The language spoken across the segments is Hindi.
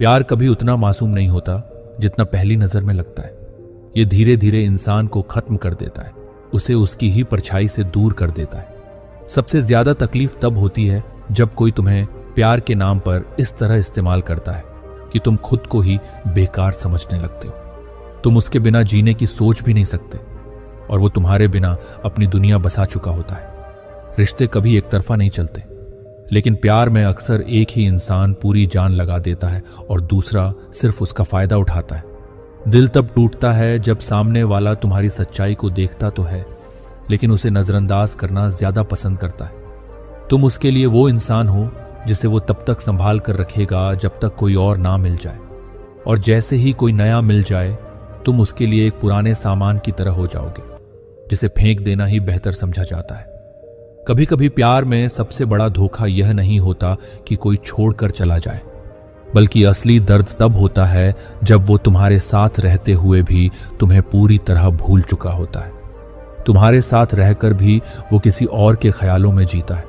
प्यार कभी उतना मासूम नहीं होता जितना पहली नजर में लगता है। ये धीरे धीरे इंसान को खत्म कर देता है, उसे उसकी ही परछाई से दूर कर देता है। सबसे ज्यादा तकलीफ तब होती है जब कोई तुम्हें प्यार के नाम पर इस तरह इस्तेमाल करता है कि तुम खुद को ही बेकार समझने लगते हो। तुम उसके बिना जीने की सोच भी नहीं सकते और वो तुम्हारे बिना अपनी दुनिया बसा चुका होता है। रिश्ते कभी एक तरफा नहीं चलते, लेकिन प्यार में अक्सर एक ही इंसान पूरी जान लगा देता है और दूसरा सिर्फ उसका फायदा उठाता है। दिल तब टूटता है जब सामने वाला तुम्हारी सच्चाई को देखता तो है, लेकिन उसे नजरअंदाज करना ज्यादा पसंद करता है। तुम उसके लिए वो इंसान हो जिसे वो तब तक संभाल कर रखेगा जब तक कोई और ना मिल जाए, और जैसे ही कोई नया मिल जाए तुम उसके लिए एक पुराने सामान की तरह हो जाओगे जिसे फेंक देना ही बेहतर समझा जाता है। कभी कभी प्यार में सबसे बड़ा धोखा यह नहीं होता कि कोई छोड़कर चला जाए, बल्कि असली दर्द तब होता है जब वो तुम्हारे साथ रहते हुए भी तुम्हें पूरी तरह भूल चुका होता है। तुम्हारे साथ रहकर भी वो किसी और के ख्यालों में जीता है।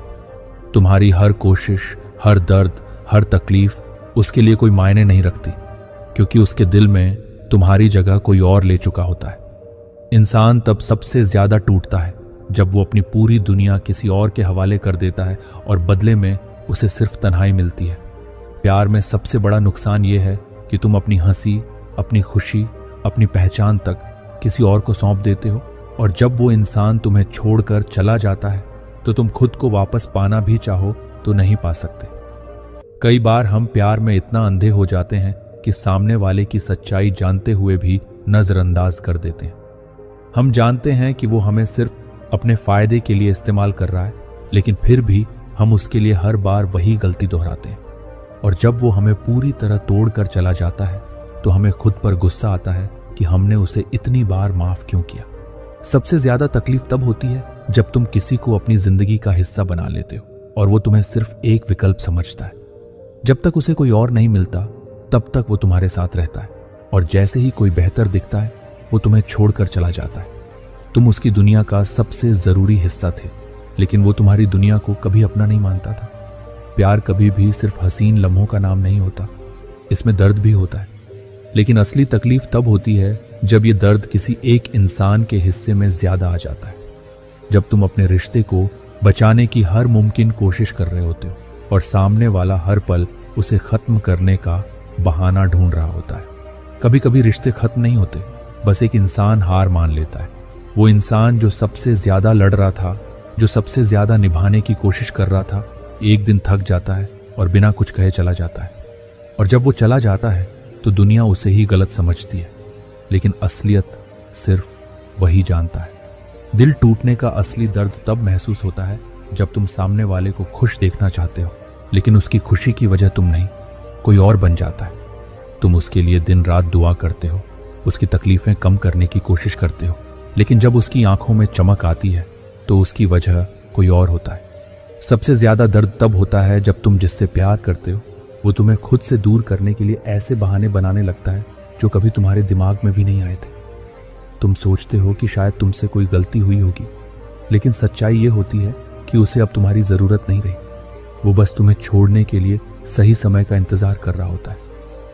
तुम्हारी हर कोशिश, हर दर्द, हर तकलीफ उसके लिए कोई मायने नहीं रखती, क्योंकि उसके दिल में तुम्हारी जगह कोई और ले चुका होता है। इंसान तब सबसे ज्यादा टूटता है जब वो अपनी पूरी दुनिया किसी और के हवाले कर देता है और बदले में उसे सिर्फ तन्हाई मिलती है। प्यार में सबसे बड़ा नुकसान ये है कि तुम अपनी हंसी, अपनी खुशी, अपनी पहचान तक किसी और को सौंप देते हो, और जब वो इंसान तुम्हें छोड़कर चला जाता है तो तुम खुद को वापस पाना भी चाहो तो नहीं पा सकते। कई बार हम प्यार में इतना अंधे हो जाते हैं कि सामने वाले की सच्चाई जानते हुए भी नजरअंदाज कर देते हैं। हम जानते हैं कि वो हमें सिर्फ अपने फायदे के लिए इस्तेमाल कर रहा है, लेकिन फिर भी हम उसके लिए हर बार वही गलती दोहराते हैं, और जब वो हमें पूरी तरह तोड़कर चला जाता है तो हमें खुद पर गुस्सा आता है कि हमने उसे इतनी बार माफ क्यों किया। सबसे ज्यादा तकलीफ तब होती है जब तुम किसी को अपनी जिंदगी का हिस्सा बना लेते हो और वो तुम्हें सिर्फ एक विकल्प समझता है। जब तक उसे कोई और नहीं मिलता तब तक वो तुम्हारे साथ रहता है, और जैसे ही कोई बेहतर दिखता है वो तुम्हें छोड़कर चला जाता है। तुम उसकी दुनिया का सबसे जरूरी हिस्सा थे, लेकिन वो तुम्हारी दुनिया को कभी अपना नहीं मानता था। प्यार कभी भी सिर्फ हसीन लम्हों का नाम नहीं होता, इसमें दर्द भी होता है। लेकिन असली तकलीफ तब होती है जब ये दर्द किसी एक इंसान के हिस्से में ज्यादा आ जाता है, जब तुम अपने रिश्ते को बचाने की हर मुमकिन कोशिश कर रहे होते हो और सामने वाला हर पल उसे खत्म करने का बहाना ढूंढ रहा होता है। कभी कभी रिश्ते खत्म नहीं होते, बस एक इंसान हार मान लेता है। वो इंसान जो सबसे ज्यादा लड़ रहा था, जो सबसे ज्यादा निभाने की कोशिश कर रहा था, एक दिन थक जाता है और बिना कुछ कहे चला जाता है। और जब वो चला जाता है तो दुनिया उसे ही गलत समझती है, लेकिन असलियत सिर्फ वही जानता है। दिल टूटने का असली दर्द तब महसूस होता है जब तुम सामने वाले को खुश देखना चाहते हो, लेकिन उसकी खुशी की वजह तुम नहीं, कोई और बन जाता है। तुम उसके लिए दिन रात दुआ करते हो, उसकी तकलीफें कम करने की कोशिश करते हो, लेकिन जब उसकी आंखों में चमक आती है तो उसकी वजह कोई और होता है। सबसे ज्यादा दर्द तब होता है जब तुम जिससे प्यार करते हो वो तुम्हें खुद से दूर करने के लिए ऐसे बहाने बनाने लगता है जो कभी तुम्हारे दिमाग में भी नहीं आए थे। तुम सोचते हो कि शायद तुमसे कोई गलती हुई होगी, लेकिन सच्चाई ये होती है कि उसे अब तुम्हारी जरूरत नहीं रही। वो बस तुम्हें छोड़ने के लिए सही समय का इंतजार कर रहा होता है।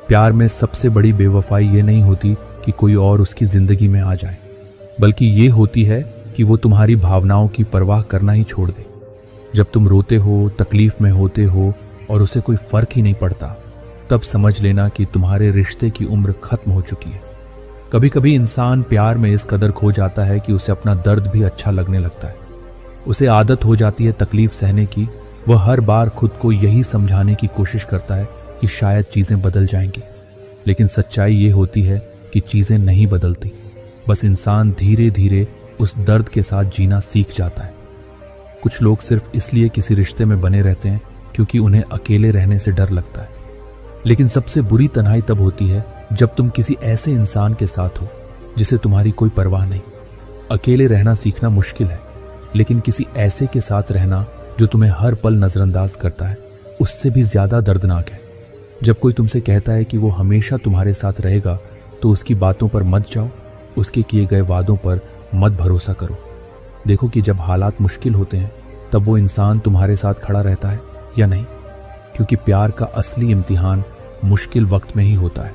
प्यार में सबसे बड़ी बेवफाई ये नहीं होती कि कोई और उसकी जिंदगी में आ जाए, बल्कि ये होती है कि वो तुम्हारी भावनाओं की परवाह करना ही छोड़ दे। जब तुम रोते हो, तकलीफ में होते हो और उसे कोई फर्क ही नहीं पड़ता, तब समझ लेना कि तुम्हारे रिश्ते की उम्र खत्म हो चुकी है। कभी कभी इंसान प्यार में इस कदर खो जाता है कि उसे अपना दर्द भी अच्छा लगने लगता है। उसे आदत हो जाती है तकलीफ सहने की। वह हर बार खुद को यही समझाने की कोशिश करता है कि शायद चीजें बदल जाएंगी, लेकिन सच्चाई ये होती है कि चीजें नहीं बदलती। बस इंसान धीरे धीरे उस दर्द के साथ जीना सीख जाता है। कुछ लोग सिर्फ इसलिए किसी रिश्ते में बने रहते हैं क्योंकि उन्हें अकेले रहने से डर लगता है, लेकिन सबसे बुरी तन्हाई तब होती है जब तुम किसी ऐसे इंसान के साथ हो जिसे तुम्हारी कोई परवाह नहीं। अकेले रहना सीखना मुश्किल है, लेकिन किसी ऐसे के साथ रहना जो तुम्हें हर पल नजरअंदाज करता है, उससे भी ज्यादा दर्दनाक है। जब कोई तुमसे कहता है कि वो हमेशा तुम्हारे साथ रहेगा, तो उसकी बातों पर मत जाओ, उसके किए गए वादों पर मत भरोसा करो। देखो कि जब हालात मुश्किल होते हैं तब वो इंसान तुम्हारे साथ खड़ा रहता है या नहीं, क्योंकि प्यार का असली इम्तिहान मुश्किल वक्त में ही होता है।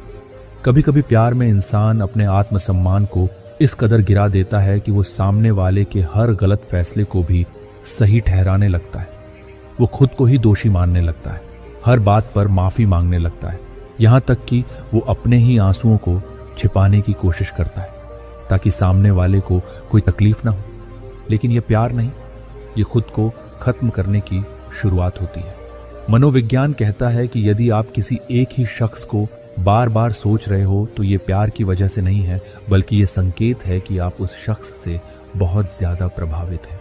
कभी कभी प्यार में इंसान अपने आत्मसम्मान को इस कदर गिरा देता है कि वो सामने वाले के हर गलत फैसले को भी सही ठहराने लगता है। वो खुद को ही दोषी मानने लगता है, हर बात पर माफी मांगने लगता है, यहां तक कि वो अपने ही आंसुओं को छिपाने की कोशिश करता है ताकि सामने वाले को कोई तकलीफ ना हो। लेकिन ये प्यार नहीं, ये खुद को खत्म करने की शुरुआत होती है। मनोविज्ञान कहता है कि यदि आप किसी एक ही शख्स को बार बार सोच रहे हो तो ये प्यार की वजह से नहीं है, बल्कि ये संकेत है कि आप उस शख्स से बहुत ज्यादा प्रभावित हैं।